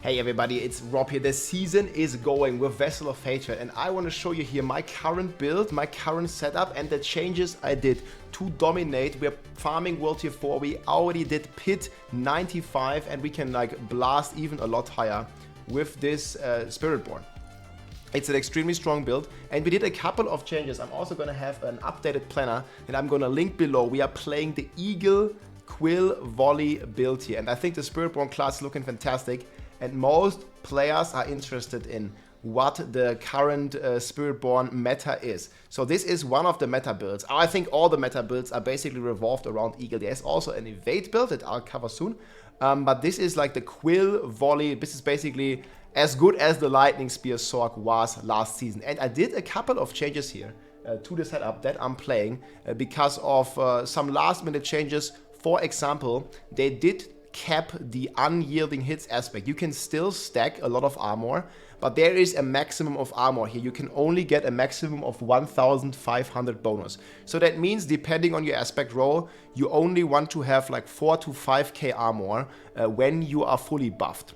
Hey everybody, it's Rob here. The season is going with Vessel of Hatred and I want to show you here my current build, my current setup and the changes I did to dominate. We're farming World Tier 4, we already did Pit 95 and we can like blast even a lot higher with this Spiritborn. It's an extremely strong build and we did a couple of changes. I'm also going to have an updated planner that I'm going to link below. We are playing the Eagle Quill Volley build here and I think the Spiritborn class is looking fantastic. And most players are interested in what the current Spiritborn meta is. So this is one of the meta builds. I think all the meta builds are basically revolved around Eagle. There's also an evade build that I'll cover soon. But this is like the Quill Volley. This is basically as good as the Lightning Spear Sork was last season. And I did a couple of changes here to the setup that I'm playing because of some last minute changes. For example, they did cap the unyielding hits aspect. You can still stack a lot of armor, but there is a maximum of armor here. You can only get a maximum of 1,500 bonus. So that means depending on your aspect roll, you only want to have like 4 to 5k armor when you are fully buffed.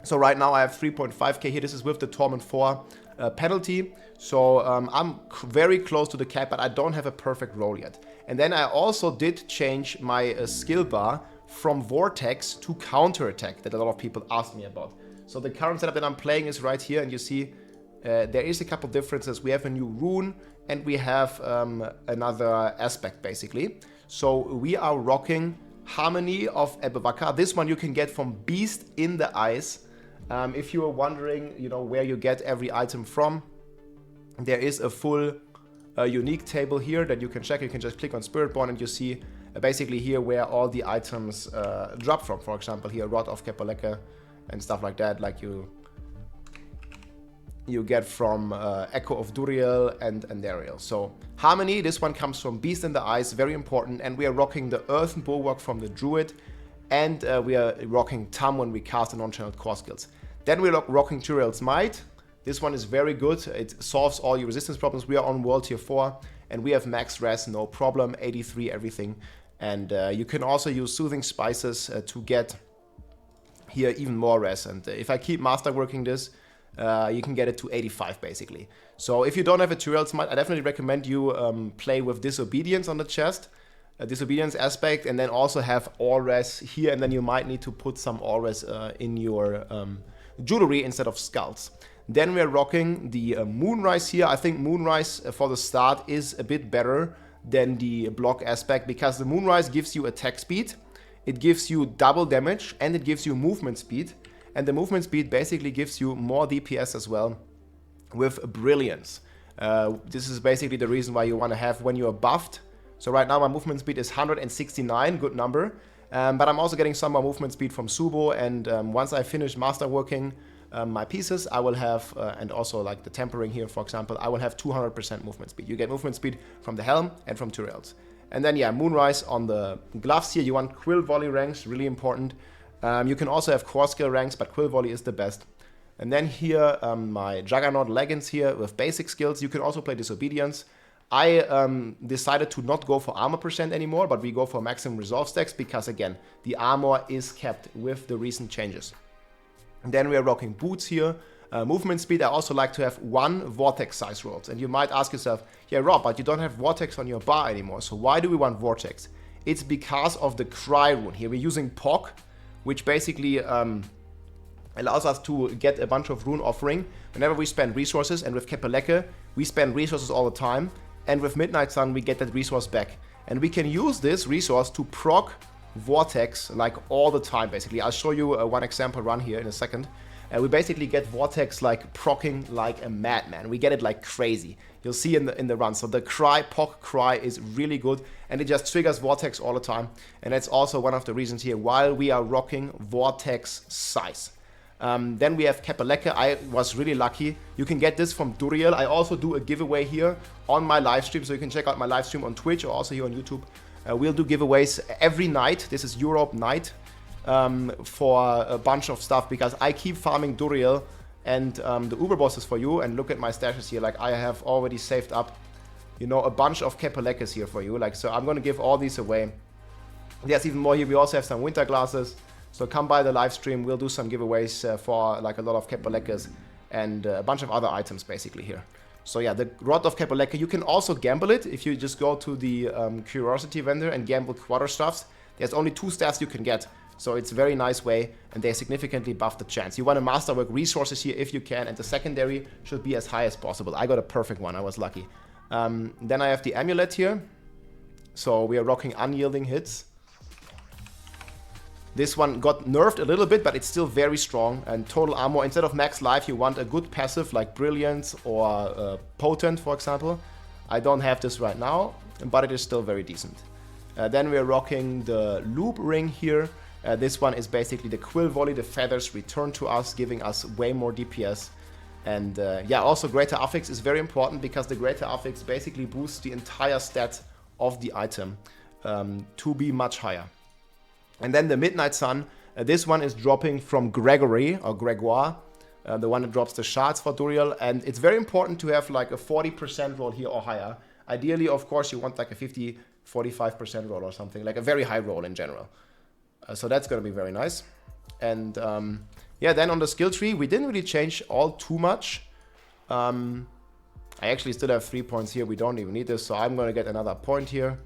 So right now I have 3.5k here. This is with the Torment IV penalty. So I'm very close to the cap, but I don't have a perfect roll yet. And then I also did change my skill bar from Vortex to Counter Attack that a lot of people asked me about. So the current setup that I'm playing is right here, and you see there is a couple differences. We have a new rune and we have another aspect basically. So we are rocking Harmony of Ebevaka. This one you can get from Beast in the Eyes. If you are wondering, you know, where you get every item from, there is a full unique table here that you can check. You can just click on Spiritborn and you see basically here where all the items drop from. For example, here Rod of Kepaleka and stuff like that, like you get from Echo of Duriel and Ariel. So Harmony, this one comes from Beast in the Eyes, very important, and we are rocking the Earthen Bulwark from the Druid, and we are rocking Tam when we cast the non-channeled core skills. Then we're rocking Turiel's Might. This one is very good. It solves all your resistance problems. We are on World Tier 4 and we have max res, no problem, 83 everything. And you can also use Soothing Spices to get here even more res. And if I keep masterworking this, you can get it to 85 basically. So if you don't have a Turiel's Might, I definitely recommend you play with Disobedience on the chest. Disobedience aspect, and then also have all res here, and then you might need to put some all res in your jewelry instead of skulls. Then we're rocking the Moonrise here. I think Moonrise for the start is a bit better than the block aspect because the Moonrise gives you attack speed, it gives you double damage, and it gives you movement speed. And the movement speed basically gives you more DPS as well with Brilliance. This is basically the reason why you want to have when you're buffed. So right now my movement speed is 169, good number. But I'm also getting some more movement speed from Subo, and once I finish masterworking my pieces, I will have, and also like the tempering here, for example, I will have 200% movement speed. You get movement speed from the helm and from Turiel's. And then yeah, Moonrise on the gloves here. You want Quill Volley ranks, really important. You can also have core skill ranks, but Quill Volley is the best. And then here, my Juggernaut leggings here with basic skills. You can also play Disobedience. I decided to not go for armor percent anymore, but we go for maximum resolve stacks because again, the armor is kept with the recent changes. And then we are rocking boots here. Movement speed, I also like to have 1 vortex size rolls. And you might ask yourself, yeah Rob, but you don't have vortex on your bar anymore, so why do we want vortex? It's because of the Cry rune. Here we're using POC, which basically allows us to get a bunch of rune offering whenever we spend resources, and with Kepaleke, we spend resources all the time, and with Midnight Sun we get that resource back. And we can use this resource to proc Vortex like all the time basically. I'll show you one example run here in a second. We basically get Vortex like proccing like a madman. We get it like crazy. You'll see in the run. So the Cry, POC Cry is really good and it just triggers Vortex all the time. And that's also one of the reasons here while we are rocking Vortex size. Then we have Kepaleke. I was really lucky. You can get this from Duriel. I also do a giveaway here on my live stream, so you can check out my live stream on Twitch or also here on YouTube. We'll do giveaways every night. This is Europe night for a bunch of stuff because I keep farming Duriel and the Uber bosses for you. And look at my stashes here. Like I have already saved up, you know, a bunch of Kepalekes here for you. Like so, I'm gonna give all these away. There's even more here. We also have some winter glasses. So come by the live stream. We'll do some giveaways for like a lot of Kepalekes and a bunch of other items basically here. So yeah, the Rod of Kepaleke, you can also gamble it if you just go to the Curiosity vendor and gamble quarter stuffs. There's only 2 stats you can get. So it's a very nice way, and they significantly buff the chance. You want to masterwork resources here if you can, and the secondary should be as high as possible. I got a perfect one, I was lucky. Then I have the amulet here. So we are rocking unyielding hits. This one got nerfed a little bit, but it's still very strong. And total armor, instead of max life, you want a good passive like Brilliant or Potent, for example. I don't have this right now, but it is still very decent. Then we are rocking the Loop Ring here. This one is basically the Quill Volley. The feathers return to us, giving us way more DPS. And yeah, also Greater Affix is very important because the Greater Affix basically boosts the entire stat of the item to be much higher. And then the Midnight Sun, this one is dropping from Gregory or Gregoire, the one that drops the shards for Duriel. And it's very important to have like a 40% roll here or higher. Ideally, of course, you want like a 50-45% roll or something, like a very high roll in general. So that's going to be very nice. And yeah, then on the skill tree, we didn't really change all too much. I actually still have 3 points here. We don't even need this. So I'm going to get another point here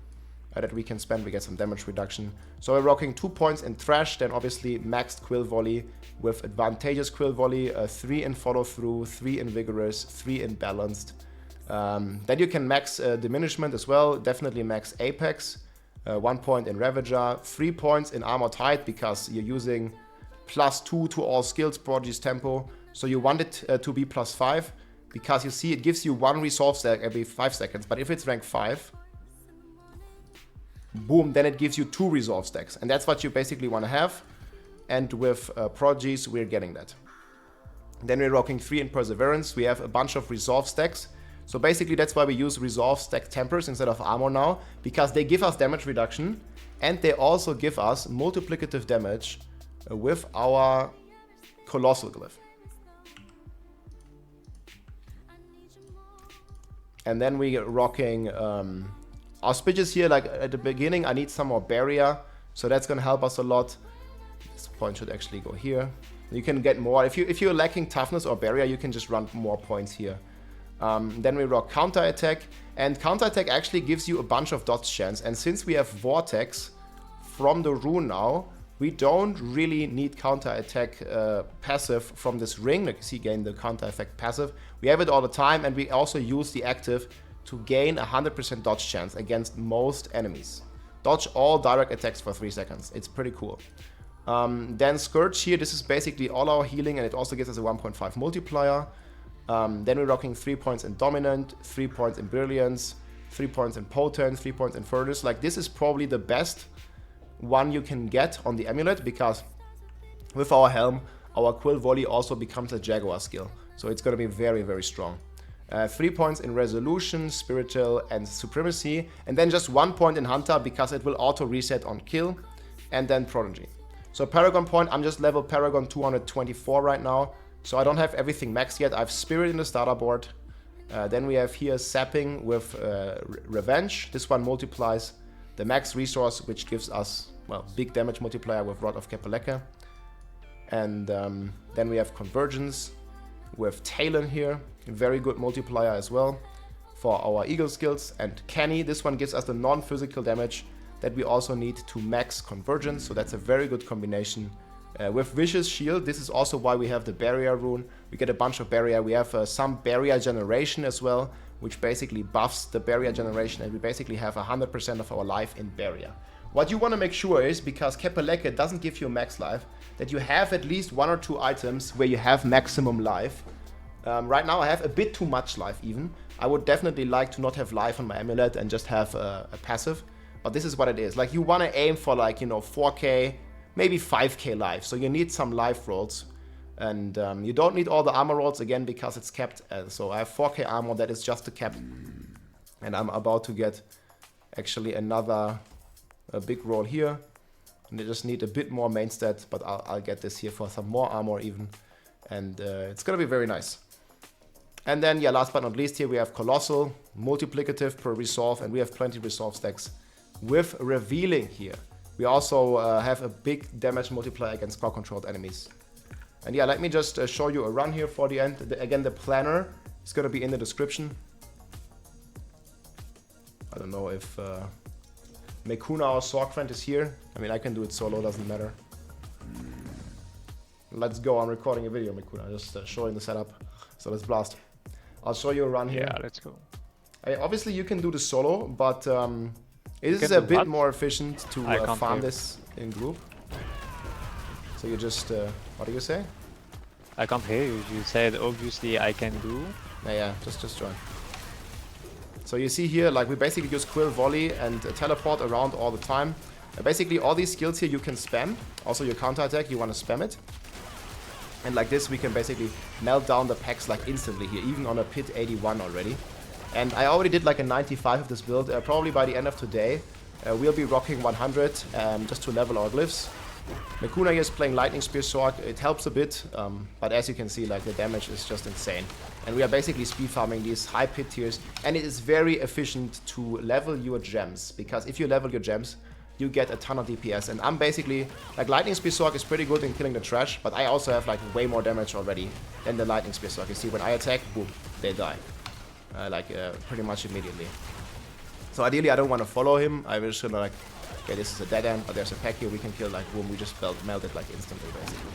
that we can spend. We get some damage reduction. So we're rocking 2 points in Thrash. Then obviously maxed Quill Volley with advantageous Quill Volley. 3 in Follow Through, 3 in Vigorous, 3 in Balanced. Then you can max Diminishment as well. Definitely max Apex. 1 point in Ravager, 3 points in Armored Hide because you're using +2 to all skills, Prodigy's Tempo. So you want it to be +5 because you see it gives you 1 resolve stack every 5 seconds. But if it's rank 5, boom, then it gives you 2 resolve stacks. And that's what you basically want to have. And with Prodigies, we're getting that. Then we're rocking 3 in Perseverance. We have a bunch of resolve stacks. So basically that's why we use resolve stack tempers instead of armor now, because they give us damage reduction and they also give us multiplicative damage with our Colossal Glyph. And then we are rocking Auspicious here. Like at the beginning I need some more barrier, so that's gonna help us a lot. This point should actually go here. You can get more. If you're lacking toughness or barrier, you can just run more points here. Then we rock Counterattack, and Counterattack actually gives you a bunch of dodge chance, and since we have Vortex from the rune now, we don't really need Counterattack passive from this ring. Like you see, gain the Counter Effect passive. We have it all the time, and we also use the active to gain 100% dodge chance against most enemies. Dodge all direct attacks for 3 seconds. It's pretty cool. Then Scourge here, this is basically all our healing, and it also gives us a 1.5 multiplier. Then we're rocking 3 points in Dominant, 3 points in Brilliance, 3 points in Potent, 3 points in Furnace. Like this is probably the best one you can get on the amulet, because with our helm, our Quill Volley also becomes a Jaguar skill. So it's going to be very, very strong. 3 points in Resolution, Spiritual, and Supremacy. And then just 1 point in Hunter, because it will auto reset on kill. And then Prodigy. So Paragon point, I'm just level Paragon 224 right now. So I don't have everything maxed yet. I have Spirit in the starter board. Then we have here Sapping with Revenge. This one multiplies the max resource, which gives us, well, big damage multiplier with Rod of Kepaleke. And then we have Convergence with Talon here. Very good multiplier as well for our Eagle skills. And Kenny, this one gives us the non-physical damage that we also need to max Convergence. So that's a very good combination. With Vicious Shield, this is also why we have the Barrier rune. We get a bunch of barrier. We have some barrier generation as well, which basically buffs the barrier generation, and we basically have 100% of our life in barrier. What you want to make sure is, because Kepaleke doesn't give you max life, that you have at least 1 or 2 items where you have maximum life. Right now I have a bit too much life even. I would definitely like to not have life on my amulet and just have a passive. But this is what it is. Like you want to aim for like, 4k, maybe 5k life. So you need some life rolls. And you don't need all the armor rolls again because it's capped. So I have 4k armor, that is just the cap. And I'm about to get actually another big roll here. And I just need a bit more main stat, but I'll get this here for some more armor even. And it's gonna be very nice. And then, yeah, last but not least, here we have Colossal, multiplicative per resolve, and we have plenty resolve stacks with Revealing here. We also have a big damage multiplier against crowd controlled enemies. And yeah, let me just show you a run here for the end. Again, the planner is going to be in the description. I don't know if Mekuna, our Sorg friend, is here. I mean, I can do it solo, doesn't matter. Let's go, I'm recording a video, Mekuna, just showing the setup. So let's blast. I'll show you a run here. Yeah, let's go. Obviously, you can do the solo, but it is a bit more efficient to farm this in group. So you just, what do you say? I can't hear you. You said obviously I can do. Yeah, just join. So you see here, like we basically use Quill Volley and teleport around all the time. Basically all these skills here you can spam. Also your counter attack, you want to spam it. And like this we can basically melt down the packs like instantly here, even on a pit 81 already. And I already did like a 95 of this build. Probably by the end of today we'll be rocking 100 just to level our glyphs. Mekuna here is playing Lightning Spear Sorg. It helps a bit, but as you can see, like the damage is just insane. And we are basically speed farming these high pit tiers, and it is very efficient to level your gems, because if you level your gems, you get a ton of DPS. And I'm basically, like Lightning Spear Sorg is pretty good in killing the trash, but I also have like way more damage already than the Lightning Spear Sorg. You see, when I attack, boom, they die. Pretty much immediately. So ideally I don't want to follow him. I will just like, okay, this is a dead end, but there's a pack here we can kill, like boom, we just melted like instantly basically.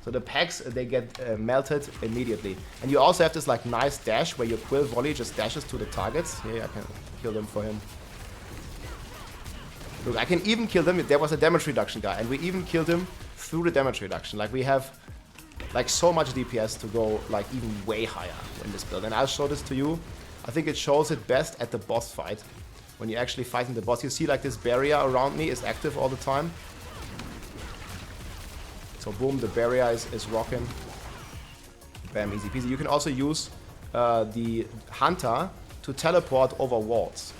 So the packs, they get melted immediately. And you also have this like nice dash where your Quill Volley just dashes to the targets. Here, I can kill them for him. Look, I can even kill them. There was a damage reduction guy, and we even killed him through the damage reduction. Like we have like so much DPS to go like even way higher in this build. And I'll show this to you. I think it shows it best at the boss fight. When you're actually fighting the boss, you see like this barrier around me is active all the time. So boom, the barrier is rocking. Bam, easy peasy. You can also use the Hunter to teleport over walls.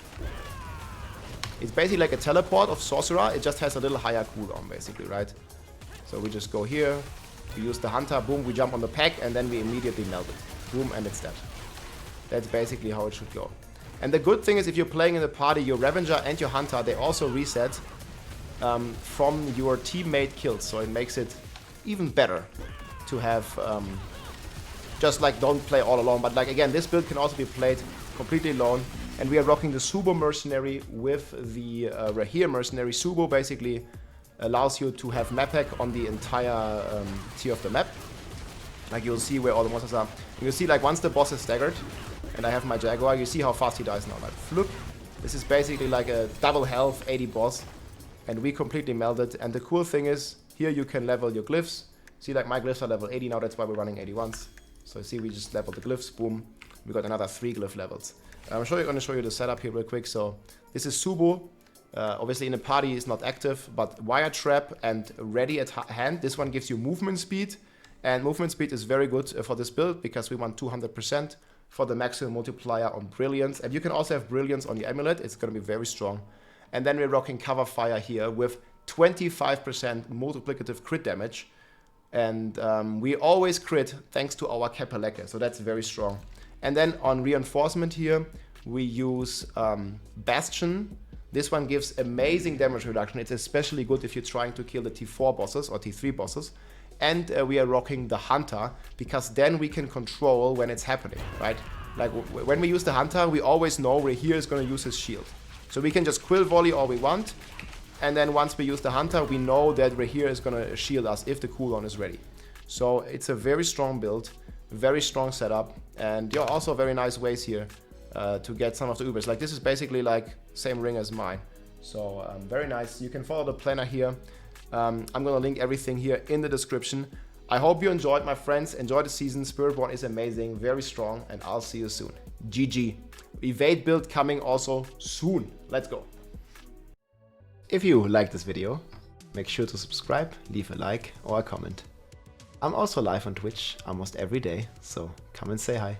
It's basically like a teleport of Sorcerer. It just has a little higher cooldown basically, right? So we just go here, we use the Hunter, boom, we jump on the pack, and then we immediately melt it. Boom, and it's dead. That's basically how it should go. And the good thing is, if you're playing in the party, your Revenger and your Hunter, they also reset from your teammate kills. So it makes it even better to have, just like don't play all alone. But like again, this build can also be played completely alone. And we are rocking the Subo Mercenary with the Rahir Mercenary. Subo basically allows you to have map hack on the entire tier of the map. Like you'll see where all the monsters are. You'll see like once the boss is staggered, and I have my Jaguar, you see how fast he dies now. Like, flip. This is basically like a double health 80 boss. And we completely melted. And the cool thing is, here you can level your glyphs. See, like my glyphs are level 80 now, that's why we're running 81s. So see, we just leveled the glyphs, boom. We got another 3 glyph levels. I'm going to show you the setup here real quick. So this is Subo. Obviously in a party is not active, but Wire Trap and Ready at Hand. This one gives you movement speed. And movement speed is very good for this build because we want 200%. For the maximum multiplier on Brilliance. And you can also have Brilliance on the Amulet. It's going to be very strong. And then we're rocking Cover Fire here with 25% multiplicative crit damage. And we always crit thanks to our Kapeleke. So that's very strong. And then on Reinforcement here, we use Bastion. This one gives amazing damage reduction. It's especially good if you're trying to kill the T4 bosses or T3 bosses. And we are rocking the Hunter, because then we can control when it's happening, right? Like when we use the Hunter, we always know Rahir is going to use his shield. So we can just Quill Volley all we want, and then once we use the Hunter, we know that Rahir is going to shield us if the cooldown is ready. So it's a very strong build, very strong setup, and yeah, also very nice ways here to get some of the Ubers. Like this is basically like same ring as mine. So very nice. You can follow the planner here. I'm going to link everything here in the description. I hope you enjoyed, my friends. Enjoy the season. SPIRITBORN is amazing, very strong, and I'll see you soon. GG. Evade build coming also soon. Let's go. If you liked this video, make sure to subscribe, leave a like or a comment. I'm also live on Twitch almost every day, so come and say hi.